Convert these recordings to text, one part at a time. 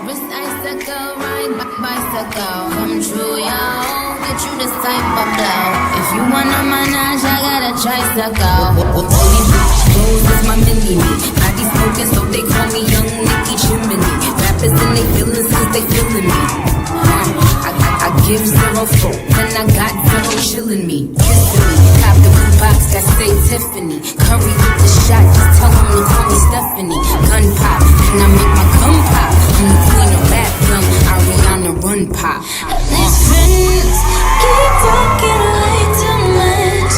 Wrist icicle, ride bicycle. Come true, yo. Get you this type of blow. If you wanna manage, I got a tricycle. All these hoes is my mini-me. I be smoking, so they call me Young Nicky Chimney. Rappers and they feelings, cause they feeling me. I give 0 fuck, then I got 0 chillin' me. Kissing me, cop the blue box that say Tiffany. Curry with the shot, just tell them to call me Stephanie. Gun pop, then I make my gun pop. I'm the queen of rap, young Ariana Run Pop. These friends keep talking way too much.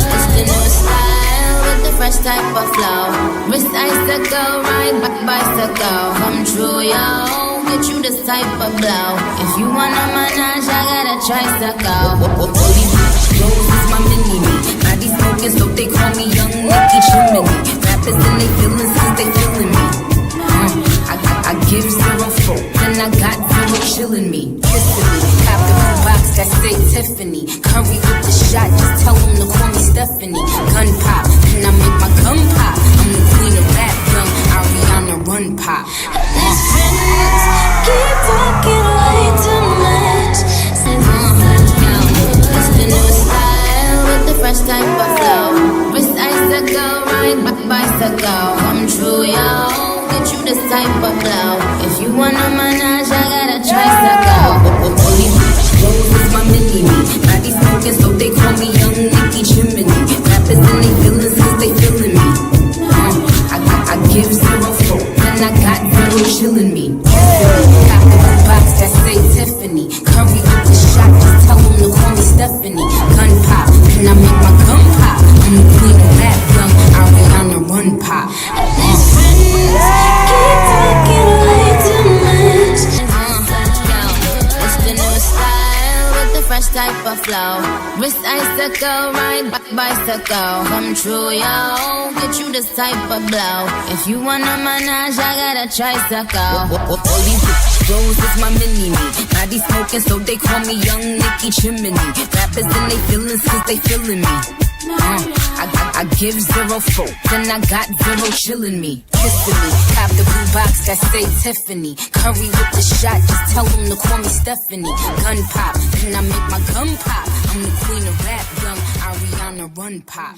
It's the new style with the fresh type of flow. Wrist icicle, ride bicycle. Come true, yo. Get you this type of blow. If you wanna manage, I got a tricycle. All these hoes is my mini-me. I be smoking, so they call me Young Nicky Chimney. Rappers and they feelings, cause they feeling me. I give 0 fuck, then I got 0 chillin' me. Kissing me, cop the blue box that say Tiffany. Curry with the shot, just tell them to call me Stephanie. Gun pop, then I make my gun pop. I'm the queen of rap, young Ariana Run Pop. These friends keep talking way too much. It's the new style with the fresh type of flow. Wrist icicle, ride bicycle. Come true, yo. Get you this type of blow. If you wanna manage, I got a tricycle. All these hoes is my mini-me. I be smoking, so they call me Young Nicky Chimney. Rappers and they feelings, cause they feeling me. I give 0 fuck, then I got 0 chillin' me. Got the blue box that say Tiffany. Curry with the shot, just tell them to call me Stephanie. Gun pop, then I make my gun pop. I'm the queen of rap, young Ariana Run Pop. These friends keep talking way too much. It's the new style with the fresh type of flow. Wrist icicle, ride bicycle. Come true, yo. Get you this type of blow. If you wanna manage, I got a tricycle. All these hoes is my mini-me. I be smoking, so they call me Young Nicky Chimney. Rappers and they feelings, cause they feeling me. I give 0 fuck, then I got 0 chillin' me. Kissing me, cop the blue box that say Tiffany. Curry with the shot, just tell them to call me Stephanie. Gun pop, then I make my gun pop. I'm the queen of rap, young Ariana Run Pop.